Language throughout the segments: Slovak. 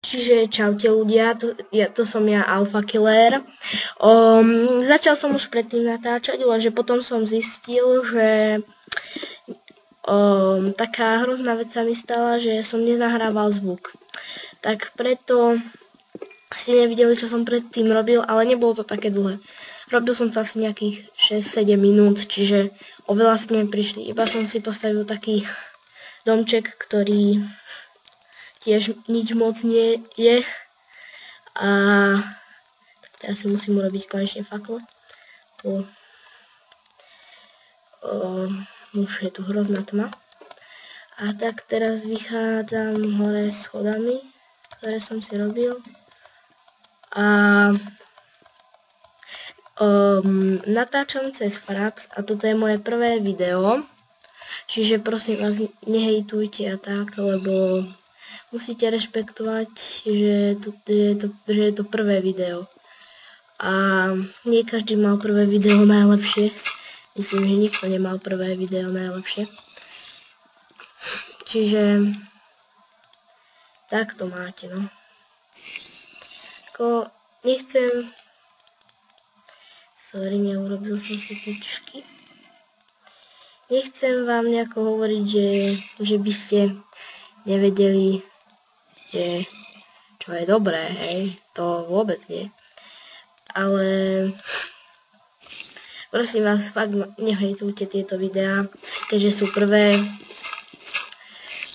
Čiže čaute ľudia, to som ja Alpha Killer. Začal som už predtým natáčať, lenže potom som zistil, že taká hrozná vec sa mi stala, že som nenahrával zvuk. Tak preto ste nevideli, čo som predtým robil, ale nebolo to také dlhé. Robil som to asi nejakých 6-7 minút, čiže oveľa ste neprišli. Iba som si postavil taký domček, ktorý tiež nič moc nie je. A tak teraz si musím urobiť konečne faklo. Už je tu hrozná tma. A tak teraz vychádzam hore schodami, ktoré som si robil. A natáčam cez Fraps a toto je moje prvé video. Čiže prosím vás, nehejtujte a tak, lebo musíte rešpektovať, že je to prvé video. A nie každý mal prvé video najlepšie. Myslím, že nikto nemal prvé video najlepšie. Čiže tak to máte, no. Ako nechcem... Sorry, neurobil som si tyčky. Nechcem vám nejako hovoriť, že by ste nevedeli, že čo je dobré, hej, to vôbec nie. Ale prosím vás, fakt nehejtujte tieto videá, keďže sú prvé.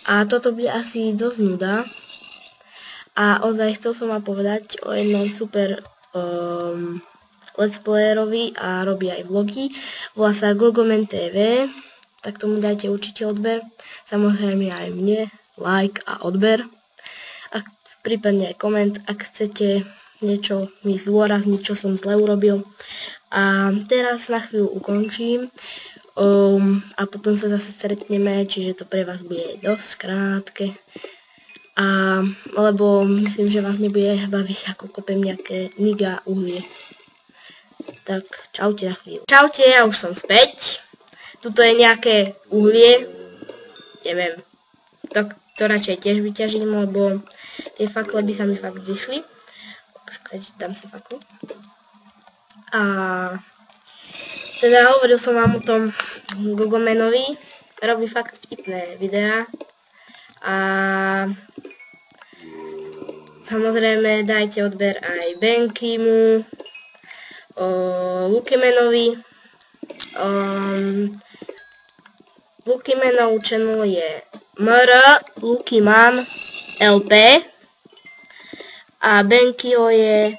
A toto bude asi dosť nuda. A ozaj chcel som vám povedať o jednom super let's playerovi a robí aj vlogy. Volá sa Gogomen TV, tak tomu dajte určite odber. Samozrejme aj mne, like a odber. A prípadne aj koment, ak chcete niečo mi zdôrazniť, čo som zle urobil. A teraz na chvíľu ukončím a potom sa zase stretneme, čiže to pre vás bude dosť krátke. Lebo myslím, že vás nebude baviť, ako kopem nejaké niga uhlie. Tak čaute na chvíľu. Čaute, ja už som späť. Tuto je nejaké uhlie. Neviem. To radšej tiež vyťažím, lebo tie fakle by sa mi fakt zišli. Počkajte, dám si faklu. A teda hovoril som vám o tom Gogomenovi. Robí fakt vtipné videá. A samozrejme dajte odber aj Benkimu, Lukimenovi. Lukimenov channel je Lukiman LP a Benkyho je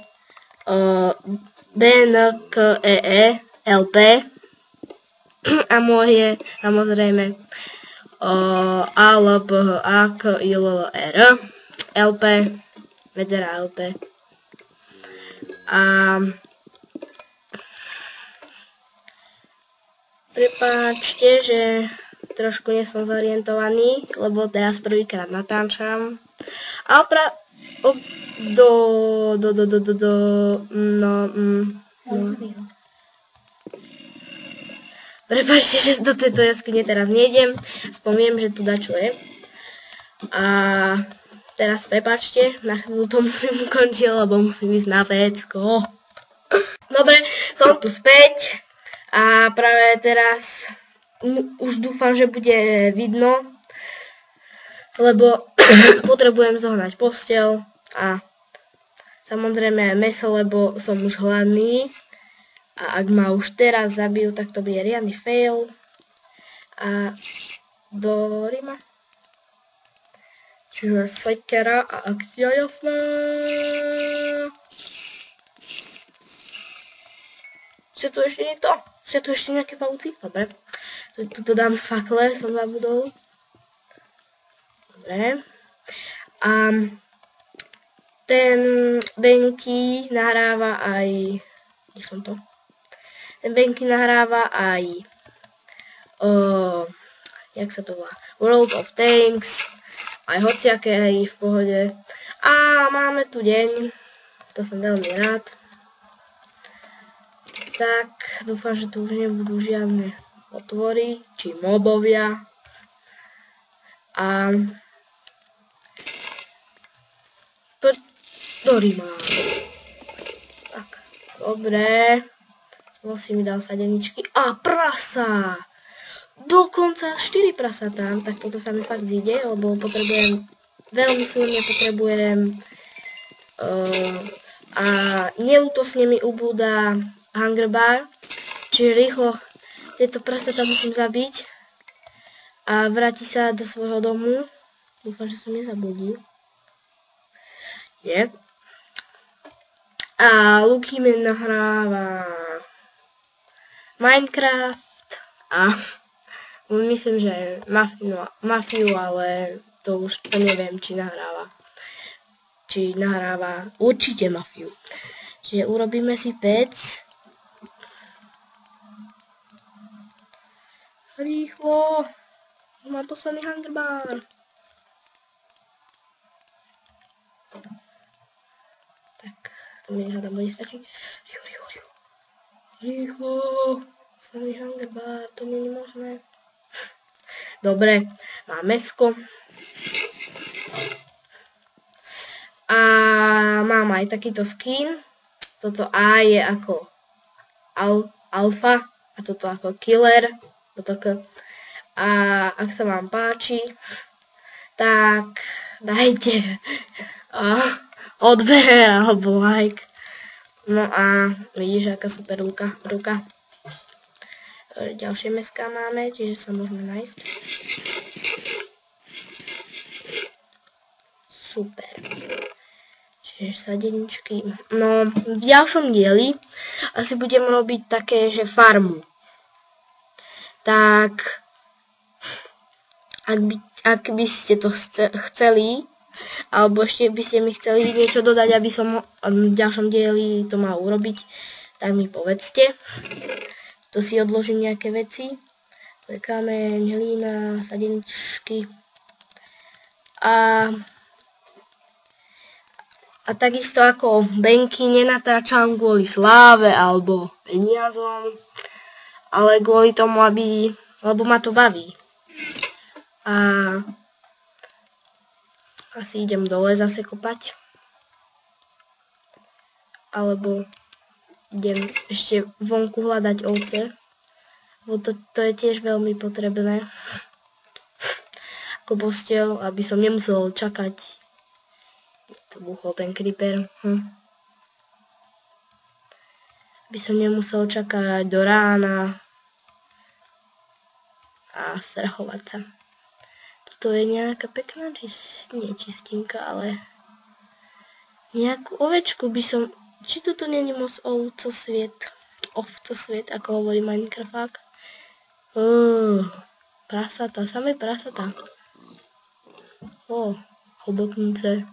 BNKEE LP a môj je samozrejme ALPHAKILLR LP medzera LP. A prepáčte, že trošku nie som zorientovaný, lebo teraz prvýkrát natáčam. A prepáčte, že do tejto jaskyne teraz nejdem. Spomiem, že tu dačo je. A teraz prepáčte, na chvíľu to musím ukončiť, lebo musím ísť na vecko. Dobre, som tu späť. A práve teraz už dúfam, že bude vidno, lebo potrebujem zohnať posteľ a samozrejme mäso, lebo som už hladný. A ak ma už teraz zabijú, tak to bude riadny fail. A do Rima. Čiže sekera a akcia jasná. Chce tu ešte niekto? Chce tu ešte nejaké pavúci? Dobre. Tuto dám fakle, som zabudol. Dobre. A ten Benky nahráva aj... Kde som to? Ten Benky nahráva aj... jak sa to volá? World of Tanks. Aj hociaké, aj v pohode. A máme tu deň. To som veľmi rád. Tak, dúfam, že tu už nebudú žiadne otvory, či mobovia. A Dorima. Tak, dobre. Si mi dal sadeničky. A prasa! Dokonca 4 prasatá. Tak toto sa mi fakt zíde, lebo potrebujem, veľmi silne potrebujem a neútosne mi ubúda hunger bar. Čiže rýchlo tieto prasatá musím zabiť a vráti sa do svojho domu. Dúfam, že som nezabudil. Je. A Luky mi nahráva Minecraft a myslím, že Mafiu, ale to už neviem, či nahráva. Či nahráva určite Mafiu. Čiže urobíme si pec. Rýchlo. Mám posledný hunger bar. Tak, to mi hádam bude stačiť. Rýchlo. Posledný hunger bar, to nie je možné. Dobre, mám mäsko. A mám aj takýto skin. Toto A je ako alfa a toto ako killer. A ak sa vám páči, tak dajte odber alebo like. No a vidíš, aká super ruka. Ďalšie mäská máme, čiže sa môžeme nájsť. Super. Čiže sadeničky. No, v ďalšom dieli asi budem robiť také, že farmu. Tak, ak by ste to chceli, alebo ešte by ste mi chceli niečo dodať, aby som v ďalšom dieli to mal urobiť, tak mi povedzte. To si odložím nejaké veci. To je kameň, hlína, sadeničky. A takisto ako benky nenatáčam kvôli sláve alebo peniazom, ale kvôli tomu, lebo ma to baví. A asi idem dole zase kopať. Alebo idem ešte vonku hľadať ovce. Lebo to je tiež veľmi potrebné. Ako posteľ, aby som nemusel čakať. To buchol ten creeper. Aby som nemusel čakať do rána a strachovať sa. Toto je nejaká pekná čistinka, ale nejakú ovečku by som... Či toto není moc ovcosviet, ako hovorí Minecraft. Prasata, samé prasata. Chobotnice.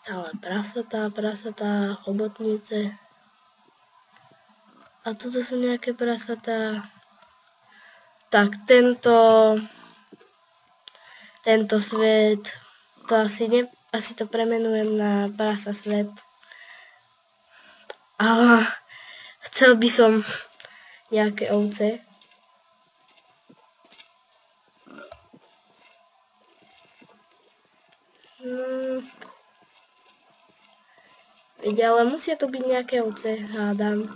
Stále prasatá, chobotnice. A toto sú nejaké prasatá. Tak, tento svet, to asi to premenujem na prasa svet. Ale chcel by som nejaké ovce. Ale musia to byť nejaké ovce, hádam.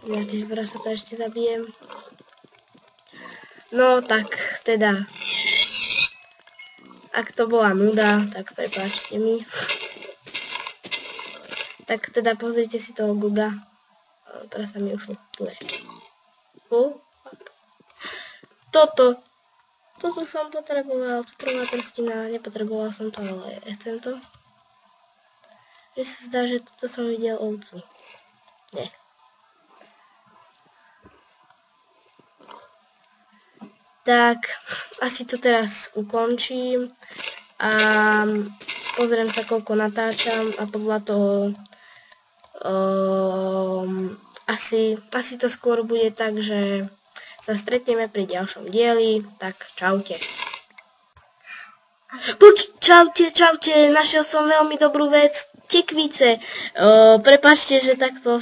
Nejaké prasatá ešte zabijem. No tak, teda. Ak to bola nuda, tak prepáčte mi. Tak teda pozrite si toho Guga. Prasa mi ušlo. Tu je. Toto som potreboval. Prvá prstina. Nepotreboval som to, ale chcem to. Mne sa zdá, že toto som videl ovcu. Nie. Tak, asi to teraz ukončím a pozriem sa, koľko natáčam a podľa toho asi to skôr bude tak, že sa stretneme pri ďalšom dieli, tak čaute. Čaute, našiel som veľmi dobrú vec, tekvice. Prepáčte, že takto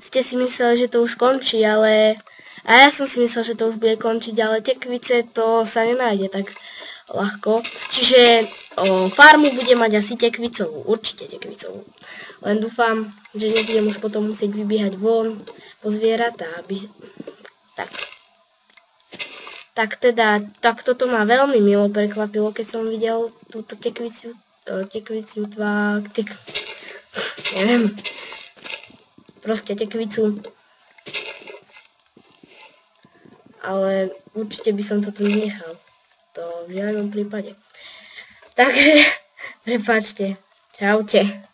ste si mysleli, že to už končí, ale... A ja som si myslel, že to už bude končiť, ale tekvice to sa nenájde, tak ľahko. Čiže farmu bude mať asi tekvicovú, určite tekvicovú. Len dúfam, že nebudem už potom musieť vybiehať von po zvieratá, aby... Tak teda, tak toto ma veľmi milo prekvapilo, keď som videl túto tekviciu neviem, proste tekvicu. Ale určite by som to tu nenechal. To v žiadnom prípade. Takže, prepáčte. Čaute.